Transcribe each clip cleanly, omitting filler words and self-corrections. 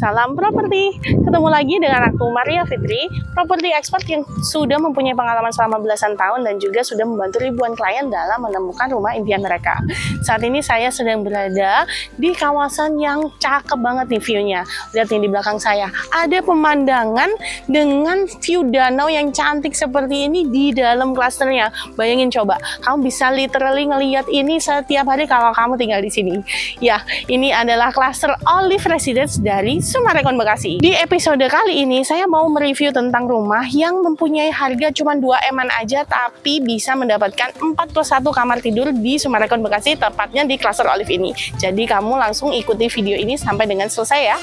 Salam properti, ketemu lagi dengan aku Maria Fitri, properti expert yang sudah mempunyai pengalaman selama belasan tahun dan juga sudah membantu ribuan klien dalam menemukan rumah impian mereka. Saat ini saya sedang berada di kawasan yang cakep banget nih view-nya. Lihat nih di belakang saya, ada pemandangan dengan view danau yang cantik seperti ini di dalam klasternya. Bayangin coba, kamu bisa literally ngelihat ini setiap hari kalau kamu tinggal di sini. Ya, ini adalah klaster Olive Residence dari Summarecon Bekasi. Di episode kali ini saya mau mereview tentang rumah yang mempunyai harga cuma 2M aja tapi bisa mendapatkan 41 kamar tidur di Summarecon Bekasi, tepatnya di klaster Olive ini. Jadi kamu langsung ikuti video ini sampai dengan selesai ya.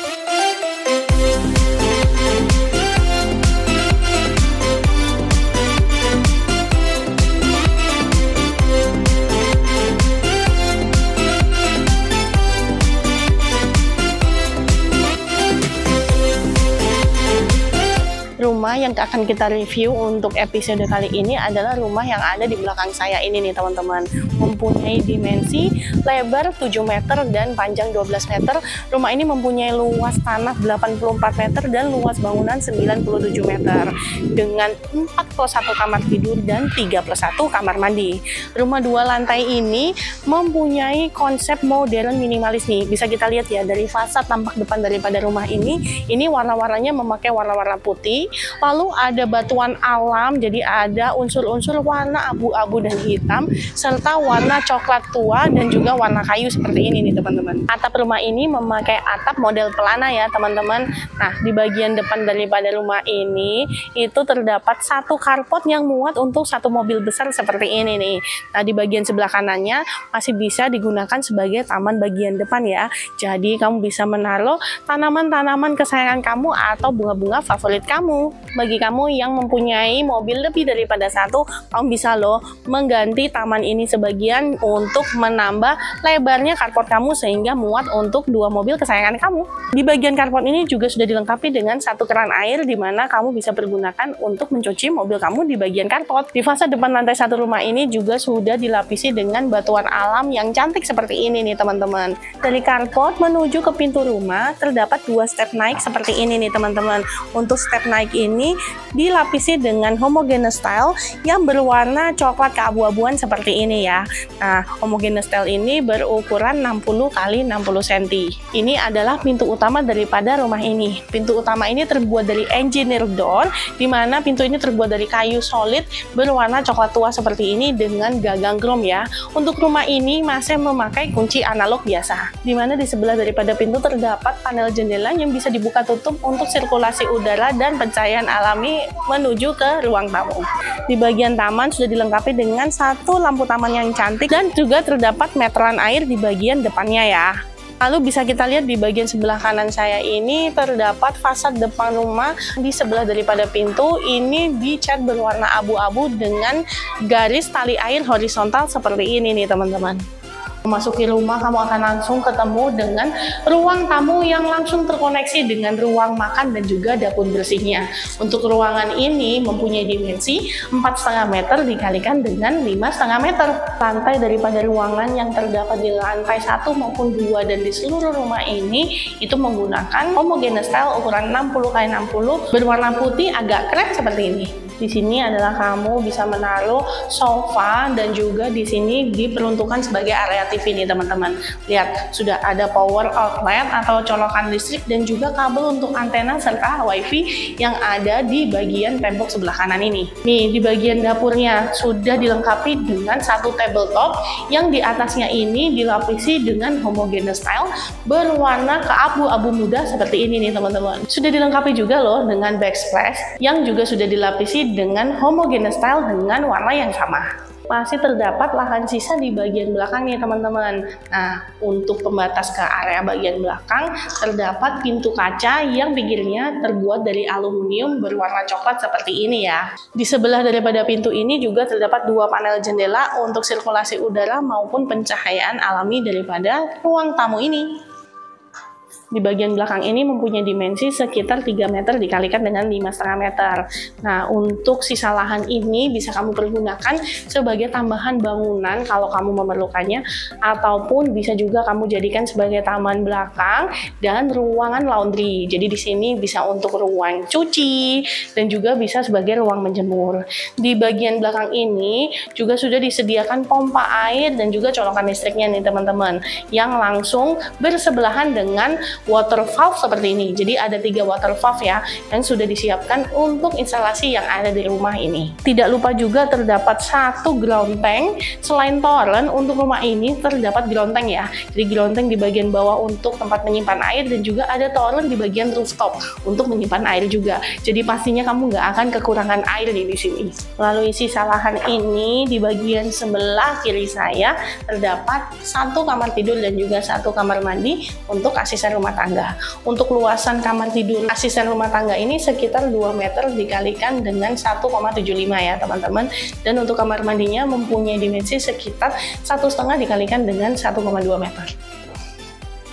Rumah yang akan kita review untuk episode kali ini adalah rumah yang ada di belakang saya ini nih teman-teman. Mempunyai dimensi lebar 7 meter dan panjang 12 meter. Rumah ini mempunyai luas tanah 84 meter dan luas bangunan 97 meter. Dengan 41 kamar tidur dan 31 kamar mandi. Rumah 2 lantai ini mempunyai konsep modern minimalis nih. Bisa kita lihat ya dari fasad tampak depan daripada rumah ini. Ini warna-warnanya memakai warna-warna putih. Lalu ada batuan alam, jadi ada unsur-unsur warna abu-abu dan hitam, serta warna coklat tua dan juga warna kayu seperti ini nih teman-teman. Atap rumah ini memakai atap model pelana ya teman-teman. Nah, di bagian depan daripada rumah ini, itu terdapat satu carport yang muat untuk satu mobil besar seperti ini nih. Nah, di bagian sebelah kanannya masih bisa digunakan sebagai taman bagian depan ya. Jadi, kamu bisa menaruh tanaman-tanaman kesayangan kamu atau bunga-bunga favorit kamu. Bagi kamu yang mempunyai mobil lebih daripada satu, kamu bisa loh mengganti taman ini sebagian untuk menambah lebarnya carport kamu sehingga muat untuk 2 mobil kesayangan kamu. Di bagian carport ini juga sudah dilengkapi dengan satu keran air di mana kamu bisa pergunakan untuk mencuci mobil kamu di bagian carport. Di fasad depan lantai 1 rumah ini juga sudah dilapisi dengan batuan alam yang cantik seperti ini nih teman-teman. Dari carport menuju ke pintu rumah terdapat 2 step naik seperti ini nih teman-teman. Untuk step naik ini dilapisi dengan homogeneous tile yang berwarna coklat keabu-abuan seperti ini ya. Nah, homogeneous tile ini berukuran 60 x 60 cm. Ini adalah pintu utama daripada rumah ini. Pintu utama ini terbuat dari engineer door, di mana pintu ini terbuat dari kayu solid berwarna coklat tua seperti ini dengan gagang chrome ya. Untuk rumah ini masih memakai kunci analog biasa. Di mana di sebelah daripada pintu terdapat panel jendela yang bisa dibuka tutup untuk sirkulasi udara dan pencahayaan alami menuju ke ruang tamu. Di bagian taman sudah dilengkapi dengan satu lampu taman yang cantik dan juga terdapat meteran air di bagian depannya ya. Lalu bisa kita lihat di bagian sebelah kanan saya ini terdapat fasad depan rumah. Di sebelah daripada pintu ini dicat berwarna abu-abu dengan garis tali air horizontal seperti ini nih teman-teman. Memasuki rumah, kamu akan langsung ketemu dengan ruang tamu yang langsung terkoneksi dengan ruang makan dan juga dapur bersihnya. Untuk ruangan ini mempunyai dimensi 4,5 meter dikalikan dengan 5,5 meter. Lantai daripada ruangan yang terdapat di lantai 1 maupun 2 dan di seluruh rumah ini itu menggunakan homogeneous tile ukuran 60 x 60 berwarna putih agak krem seperti ini. Di sini adalah kamu bisa menaruh sofa dan juga di sini diperuntukkan sebagai area TV nih teman-teman. Lihat, sudah ada power outlet atau colokan listrik dan juga kabel untuk antena serta wifi yang ada di bagian tembok sebelah kanan ini. Nih, di bagian dapurnya sudah dilengkapi dengan satu tabletop yang di atasnya ini dilapisi dengan homogeneous tile berwarna keabu-abu muda seperti ini nih teman-teman. Sudah dilengkapi juga loh dengan backsplash yang juga sudah dilapisi dengan homogeneous tile dengan warna yang sama. Masih terdapat lahan sisa di bagian belakang nih teman-teman. Nah, untuk pembatas ke area bagian belakang terdapat pintu kaca yang pinggirnya terbuat dari aluminium berwarna coklat seperti ini ya. Di sebelah daripada pintu ini juga terdapat 2 panel jendela untuk sirkulasi udara maupun pencahayaan alami daripada ruang tamu ini. Di bagian belakang ini mempunyai dimensi sekitar 3 meter dikalikan dengan 5,5 meter. Nah, untuk sisa lahan ini bisa kamu pergunakan sebagai tambahan bangunan kalau kamu memerlukannya, ataupun bisa juga kamu jadikan sebagai taman belakang dan ruangan laundry. Jadi di sini bisa untuk ruang cuci dan juga bisa sebagai ruang menjemur. Di bagian belakang ini juga sudah disediakan pompa air dan juga colokan listriknya nih teman-teman, yang langsung bersebelahan dengan water valve seperti ini. Jadi ada 3 water valve ya yang sudah disiapkan untuk instalasi yang ada di rumah ini. Tidak lupa juga terdapat 1 ground tank. Selain toren, untuk rumah ini terdapat ground tank ya. Jadi ground tank di bagian bawah untuk tempat menyimpan air, dan juga ada toren di bagian rooftop untuk menyimpan air juga. Jadi pastinya kamu nggak akan kekurangan air nih di sini. Lalu sisa lahan ini di bagian sebelah kiri saya terdapat 1 kamar tidur dan juga 1 kamar mandi untuk asisten rumah tangga. Untuk luasan kamar tidur asisten rumah tangga ini sekitar 2 meter dikalikan dengan 1,75 ya teman-teman. Dan untuk kamar mandinya mempunyai dimensi sekitar 1,5 dikalikan dengan 1,2 meter.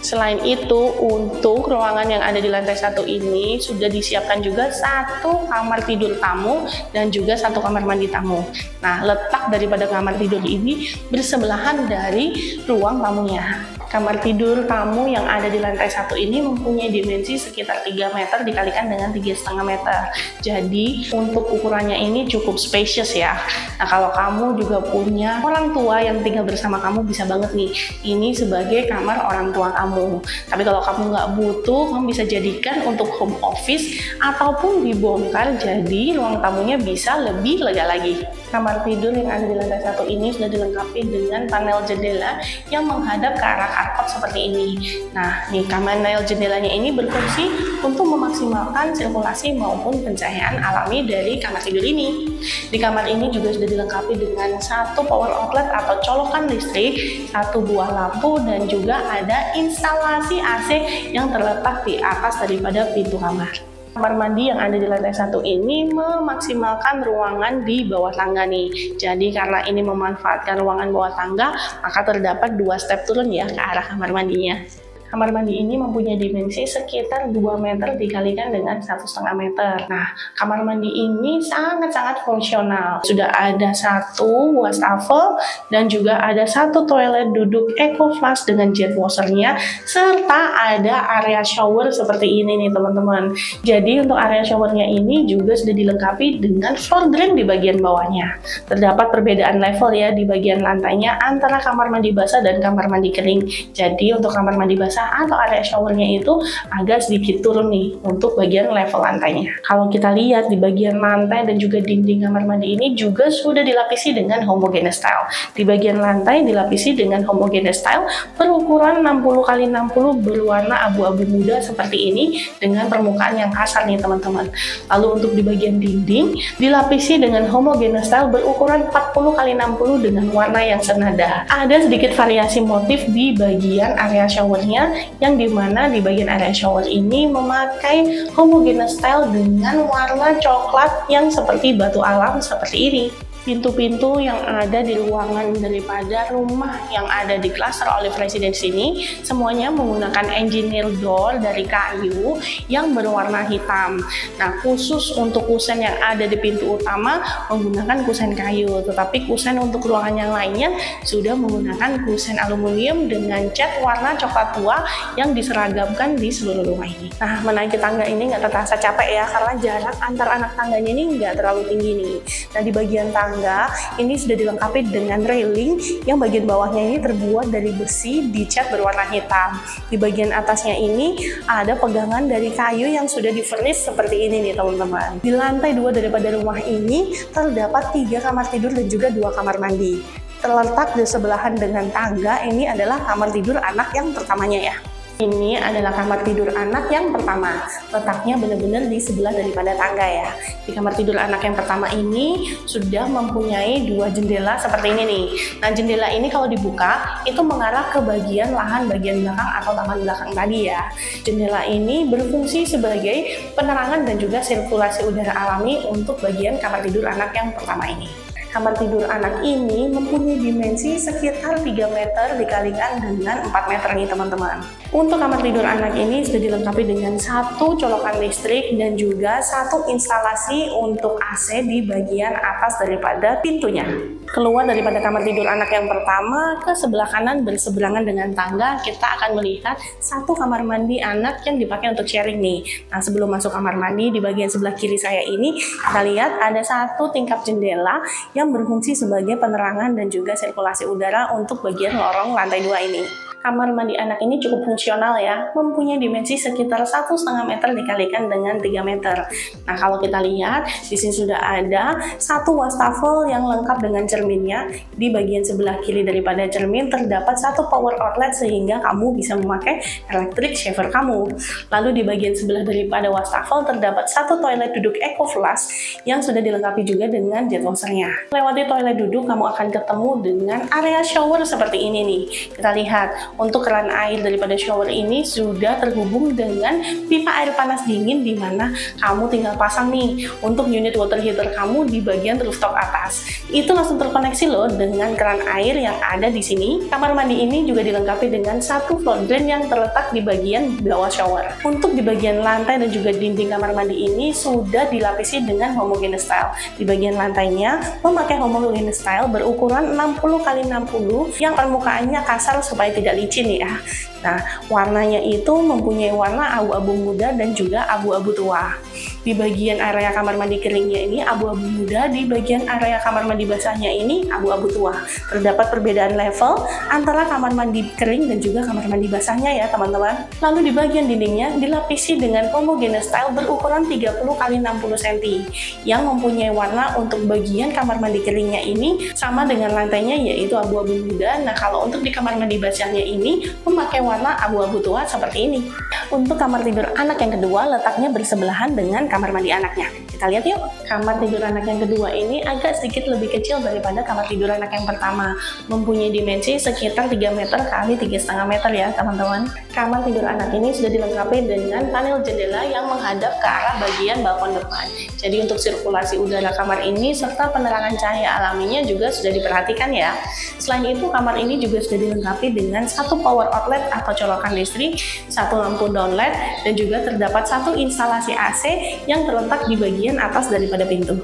Selain itu, untuk ruangan yang ada di lantai 1 ini sudah disiapkan juga 1 kamar tidur tamu dan juga 1 kamar mandi tamu. Nah, letak daripada kamar tidur ini bersebelahan dari ruang tamunya. Kamar tidur tamu yang ada di lantai 1 ini mempunyai dimensi sekitar 3 meter dikalikan dengan 3,5 meter. Jadi untuk ukurannya ini cukup spacious ya. Nah, kalau kamu juga punya orang tua yang tinggal bersama kamu, bisa banget nih ini sebagai kamar orang tua kamu. Tapi kalau kamu nggak butuh, kamu bisa jadikan untuk home office ataupun dibongkar jadi ruang tamunya bisa lebih lega lagi. Kamar tidur yang ada di lantai 1 ini sudah dilengkapi dengan panel jendela yang menghadap ke arah karpet seperti ini. Nah, nih panel jendelanya ini berfungsi untuk memaksimalkan sirkulasi maupun pencahayaan alami dari kamar tidur ini. Di kamar ini juga sudah dilengkapi dengan 1 power outlet atau colokan listrik, 1 buah lampu, dan juga ada instalasi AC yang terletak di atas daripada pintu kamar. Kamar mandi yang ada di lantai 1 ini memaksimalkan ruangan di bawah tangga nih. Jadi karena ini memanfaatkan ruangan bawah tangga, maka terdapat 2 step turun ya ke arah kamar mandinya. Kamar mandi ini mempunyai dimensi sekitar 2 meter dikalikan dengan 1,5 meter. Nah, kamar mandi ini sangat-sangat fungsional. Sudah ada 1 wastafel dan juga ada 1 toilet duduk eco flush dengan jet washernya, serta ada area shower seperti ini nih teman-teman. Jadi untuk area showernya ini juga sudah dilengkapi dengan floor drain di bagian bawahnya. Terdapat perbedaan level ya di bagian lantainya antara kamar mandi basah dan kamar mandi kering. Jadi untuk kamar mandi basah atau area showernya itu agak sedikit turun nih untuk bagian level lantainya. Kalau kita lihat di bagian lantai dan juga dinding kamar mandi ini juga sudah dilapisi dengan homogeneous tile. Di bagian lantai dilapisi dengan homogeneous tile berukuran 60 x 60 berwarna abu-abu muda seperti ini dengan permukaan yang kasar nih teman-teman. Lalu untuk di bagian dinding dilapisi dengan homogeneous tile berukuran 40 x 60 dengan warna yang senada. Ada sedikit variasi motif di bagian area showernya, yang dimana di bagian area shower ini memakai homogeneous style dengan warna coklat yang seperti batu alam seperti ini. Pintu-pintu yang ada di ruangan daripada rumah yang ada di Cluster Olive Residence ini semuanya menggunakan engineer door dari kayu yang berwarna hitam. Nah, khusus untuk kusen yang ada di pintu utama menggunakan kusen kayu, tetapi kusen untuk ruangan yang lainnya sudah menggunakan kusen aluminium dengan cat warna coklat tua yang diseragamkan di seluruh rumah ini. Nah, menaiki tangga ini nggak terasa capek ya, karena jarak antar anak tangganya ini nggak terlalu tinggi nih. Nah, di bagian tangga ini sudah dilengkapi dengan railing yang bagian bawahnya ini terbuat dari besi dicat berwarna hitam. Di bagian atasnya ini ada pegangan dari kayu yang sudah di-furnish seperti ini nih teman-teman. Di lantai 2 daripada rumah ini terdapat 3 kamar tidur dan juga 2 kamar mandi. Terletak di sebelahan dengan tangga ini adalah kamar tidur anak yang pertamanya ya. Ini adalah kamar tidur anak yang pertama, letaknya benar-benar di sebelah daripada tangga ya. Di kamar tidur anak yang pertama ini sudah mempunyai 2 jendela seperti ini nih. Nah, jendela ini kalau dibuka itu mengarah ke bagian lahan bagian belakang atau taman belakang tadi ya. Jendela ini berfungsi sebagai penerangan dan juga sirkulasi udara alami untuk bagian kamar tidur anak yang pertama ini. Kamar tidur anak ini mempunyai dimensi sekitar 3 meter dikalikan dengan 4 meter nih teman-teman. Untuk kamar tidur anak ini sudah dilengkapi dengan satu colokan listrik dan juga satu instalasi untuk AC di bagian atas daripada pintunya. Keluar daripada kamar tidur anak yang pertama, ke sebelah kanan berseberangan dengan tangga, kita akan melihat satu kamar mandi anak yang dipakai untuk sharing nih. Nah, sebelum masuk kamar mandi, di bagian sebelah kiri saya ini, kita lihat ada satu tingkap jendela yang berfungsi sebagai penerangan dan juga sirkulasi udara untuk bagian lorong lantai 2 ini. Kamar mandi anak ini cukup fungsional ya, mempunyai dimensi sekitar 1,5 meter dikalikan dengan 3 meter. Nah, kalau kita lihat, di sini sudah ada satu wastafel yang lengkap dengan cerminnya. Di bagian sebelah kiri daripada cermin terdapat satu power outlet sehingga kamu bisa memakai electric shower kamu. Lalu di bagian sebelah daripada wastafel terdapat satu toilet duduk Eco Flush yang sudah dilengkapi juga dengan jet washernya. Lewati toilet duduk, kamu akan ketemu dengan area shower seperti ini nih. Kita lihat, untuk keran air daripada shower ini sudah terhubung dengan pipa air panas dingin, di mana kamu tinggal pasang nih untuk unit water heater kamu di bagian rooftop atas. Itu langsung terkoneksi loh dengan keran air yang ada di sini. Kamar mandi ini juga dilengkapi dengan satu floor drain yang terletak di bagian bawah shower. Untuk di bagian lantai dan juga dinding kamar mandi ini sudah dilapisi dengan homogeneous tile. Di bagian lantainya memakai homogeneous tile berukuran 60x60 yang permukaannya kasar supaya tidak licin ya. Nah, warnanya itu mempunyai warna abu-abu muda dan juga abu-abu tua. Di bagian area kamar mandi keringnya ini abu-abu muda, di bagian area kamar mandi basahnya ini abu-abu tua. Terdapat perbedaan level antara kamar mandi kering dan juga kamar mandi basahnya ya teman-teman. Lalu di bagian dindingnya dilapisi dengan homogeneous tile berukuran 30x60 cm yang mempunyai warna untuk bagian kamar mandi keringnya ini sama dengan lantainya yaitu abu-abu muda. Nah, kalau untuk di kamar mandi basahnya ini memakai warna abu-abu tua seperti ini. Untuk kamar tidur anak yang kedua letaknya bersebelahan dengan kamar mandi anaknya. Kita lihat yuk, kamar tidur anak yang kedua ini agak sedikit lebih kecil daripada kamar tidur anak yang pertama. Mempunyai dimensi sekitar 3 meter kali 3,5 meter ya teman-teman. Kamar tidur anak ini sudah dilengkapi dengan panel jendela yang menghadap ke arah bagian balkon depan. Jadi untuk sirkulasi udara kamar ini serta penerangan cahaya alaminya juga sudah diperhatikan ya. Selain itu, kamar ini juga sudah dilengkapi dengan satu power outlet atau colokan listrik, satu lampu downlight, dan juga terdapat satu instalasi AC yang terletak di bagian atas daripada pintu.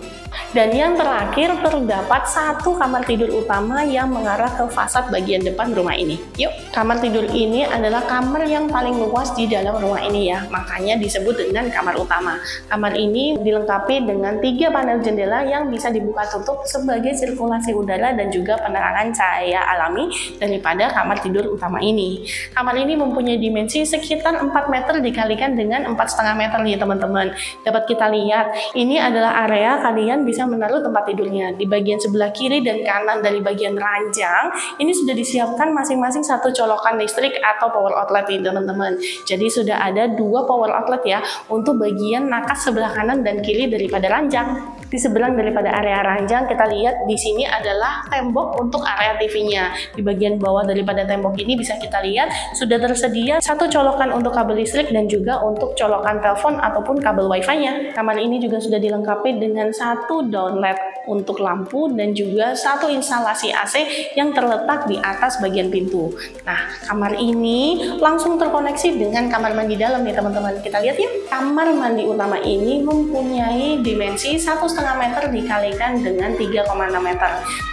Dan yang terakhir, terdapat satu kamar tidur utama yang mengarah ke fasad bagian depan rumah ini. Yuk, kamar tidur ini adalah kamar yang paling luas di dalam rumah ini ya, makanya disebut dengan kamar utama. Kamar ini dilengkapi dengan 3 panel jendela yang bisa dibuka tutup sebagai sirkulasi udara dan juga penerangan cahaya alami daripada kamar tidur utama ini. Kamar ini mempunyai dimensi sekitar 4 meter dikalikan dengan 4,5 meter nih teman-teman. Dapat kita lihat, ini adalah area kalian bisa menaruh tempat tidurnya. Di bagian sebelah kiri dan kanan dari bagian ranjang ini sudah disiapkan masing-masing satu colokan listrik atau power outlet nih teman-teman. Jadi sudah ada 2 power outlet ya untuk bagian nakas sebelah kanan dan kiri daripada ranjang. Di seberang daripada area ranjang, kita lihat di sini adalah tembok untuk area TV-nya. Di bagian bawah daripada tembok ini bisa kita lihat sudah tersedia satu colokan untuk kabel listrik dan juga untuk colokan telepon ataupun kabel wifi-nya. Kamar ini juga sudah dilengkapi dengan satu downlight untuk lampu dan juga satu instalasi AC yang terletak di atas bagian pintu. Nah, kamar ini langsung terkoneksi dengan kamar mandi dalam nih teman-teman. Kita lihat ya. Kamar mandi utama ini mempunyai dimensi 1,5 meter dikalikan dengan 3,6 meter.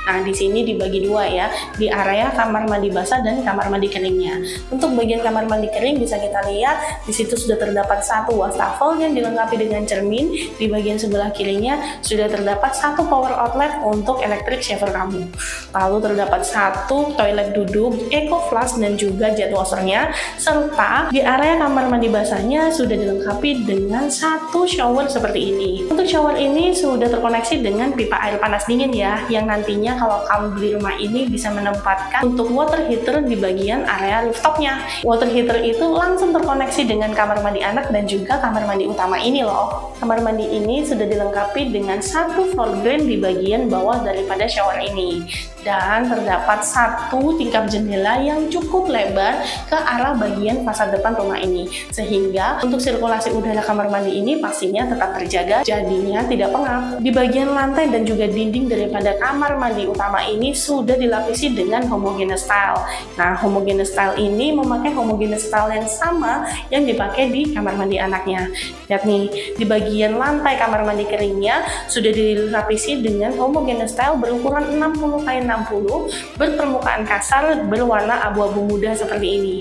Nah, di sini dibagi 2 ya, di area kamar mandi basah dan kamar mandi keringnya. Untuk bagian kamar mandi kering bisa kita lihat di situ sudah terdapat satu wastafel yang dilengkapi dengan cermin. Di bagian sebelah kirinya sudah terdapat satu power outlet untuk electric shower kamu. Lalu terdapat satu toilet duduk Eco Flush dan juga jet washernya, serta di area kamar mandi basahnya sudah dilengkapi dengan satu shower seperti ini. Untuk shower ini sudah terkoneksi dengan pipa air panas dingin ya, yang nantinya kalau kamu beli rumah ini bisa menempatkan untuk water heater di bagian area rooftopnya. Water heater itu langsung terkoneksi dengan kamar mandi anak dan juga kamar mandi utama ini loh. Kamar mandi ini sudah dilengkapi dengan satu floor drain di bagian bawah daripada shower ini. Dan terdapat satu tingkap jendela yang cukup lebar ke arah bagian fasad depan rumah ini. Sehingga untuk sirkulasi udara kamar mandi ini pastinya tetap terjaga, jadinya tidak pengap. Di bagian lantai dan juga dinding daripada kamar mandi utama ini sudah dilapisi dengan homogeneous tile. Nah, homogeneous tile ini memakai homogeneous tile yang sama yang dipakai di kamar mandi anaknya. Lihat nih, di bagian lantai kamar mandi keringnya sudah dilapisi dengan homogeneous tile berukuran 60x60 berpermukaan kasar berwarna abu-abu muda seperti ini.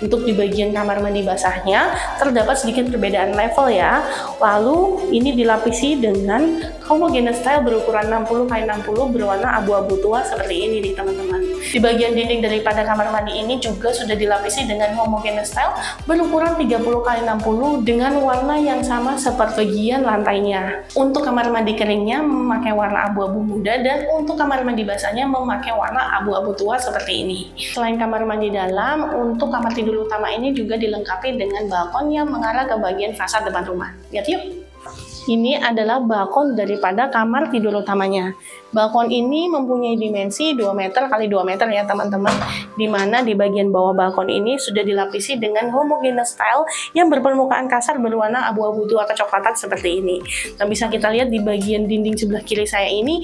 Untuk di bagian kamar mandi basahnya terdapat sedikit perbedaan level ya. Lalu ini dilapisi dengan homogeneous tile berukuran 60x60 berwarna abu-abu tua seperti ini nih teman-teman. Di bagian dinding daripada kamar mandi ini juga sudah dilapisi dengan homogeneous tile berukuran 30x60 dengan warna yang sama seperti bagian lantainya. Untuk kamar mandi keringnya memakai warna abu-abu muda dan untuk kamar mandi basahnya memakai warna abu-abu tua seperti ini. Selain kamar mandi dalam, untuk kamar tidur utama ini juga dilengkapi dengan balkon yang mengarah ke bagian fasad depan rumah. Lihat yuk. Ini adalah balkon daripada kamar tidur utamanya. Balkon ini mempunyai dimensi 2 meter x 2 meter ya teman-teman, dimana di bagian bawah balkon ini sudah dilapisi dengan homogeneous tile yang berpermukaan kasar berwarna abu-abu tua kecoklatan seperti ini. Nah, bisa kita lihat di bagian dinding sebelah kiri saya ini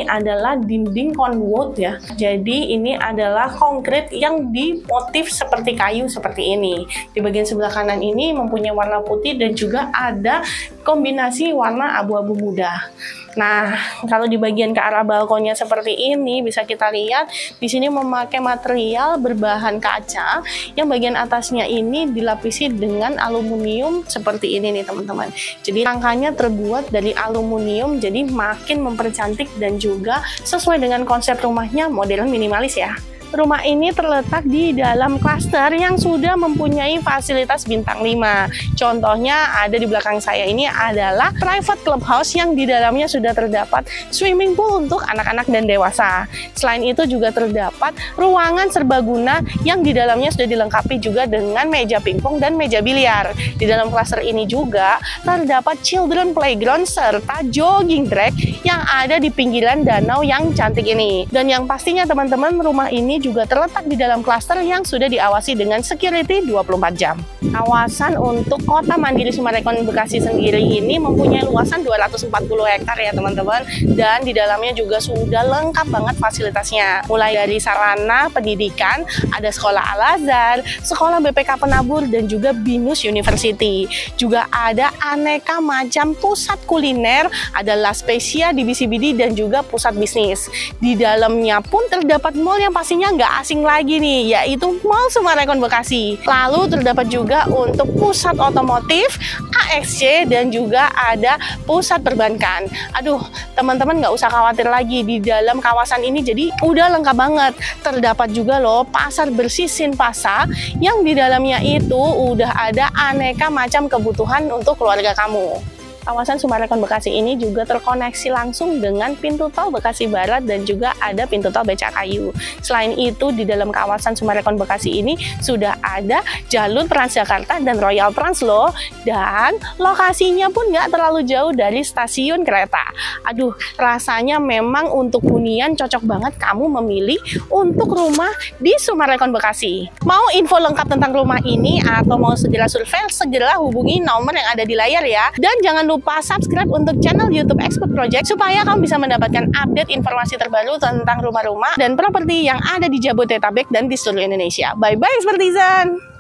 adalah dinding conwood ya. Jadi ini adalah konkrit yang dimotif seperti kayu seperti ini. Di bagian sebelah kanan ini mempunyai warna putih dan juga ada kombinasi warna abu-abu muda. Nah, kalau di bagian ke arah balkonnya seperti ini, bisa kita lihat di sini memakai material berbahan kaca yang bagian atasnya ini dilapisi dengan aluminium seperti ini nih teman-teman. Jadi rangkanya terbuat dari aluminium, jadi makin mempercantik dan juga sesuai dengan konsep rumahnya modern minimalis ya. Rumah ini terletak di dalam klaster yang sudah mempunyai fasilitas bintang 5. Contohnya ada di belakang saya ini adalah private clubhouse yang di dalamnya sudah terdapat swimming pool untuk anak-anak dan dewasa. Selain itu juga terdapat ruangan serbaguna yang di dalamnya sudah dilengkapi juga dengan meja pingpong dan meja biliar. Di dalam klaster ini juga terdapat children playground serta jogging track yang ada di pinggiran danau yang cantik ini. Dan yang pastinya teman-teman, rumah ini juga terletak di dalam klaster yang sudah diawasi dengan security 24 jam. Kawasan untuk Kota Mandiri Summarecon Bekasi sendiri ini mempunyai luasan 240 hektar ya teman-teman, dan di dalamnya juga sudah lengkap banget fasilitasnya. Mulai dari sarana pendidikan, ada sekolah Al-Azhar, sekolah BPK Penabur, dan juga BINUS University. Juga ada aneka macam pusat kuliner, ada La Spezia di BCBD dan juga pusat bisnis. Di dalamnya pun terdapat mall yang pastinya nggak asing lagi nih, yaitu Mall Summarecon Bekasi. Lalu terdapat juga untuk pusat otomotif, AXC, dan juga ada pusat perbankan. Aduh, teman-teman nggak usah khawatir lagi, di dalam kawasan ini jadi udah lengkap banget. Terdapat juga loh pasar bersih Sinpasa yang di dalamnya itu udah ada aneka macam kebutuhan untuk keluarga kamu. Kawasan Summarecon Bekasi ini juga terkoneksi langsung dengan pintu tol Bekasi Barat dan juga ada pintu tol Becakayu. Selain itu, di dalam kawasan Summarecon Bekasi ini sudah ada jalur Transjakarta dan Royal Trans loh, dan lokasinya pun nggak terlalu jauh dari stasiun kereta. Aduh, rasanya memang untuk hunian cocok banget kamu memilih untuk rumah di Summarecon Bekasi. Mau info lengkap tentang rumah ini atau mau segera survei, segera hubungi nomor yang ada di layar ya. Dan jangan lupa subscribe untuk channel YouTube Expert Project supaya kamu bisa mendapatkan update informasi terbaru tentang rumah-rumah dan properti yang ada di Jabodetabek dan di seluruh Indonesia. Bye-bye Expertisan!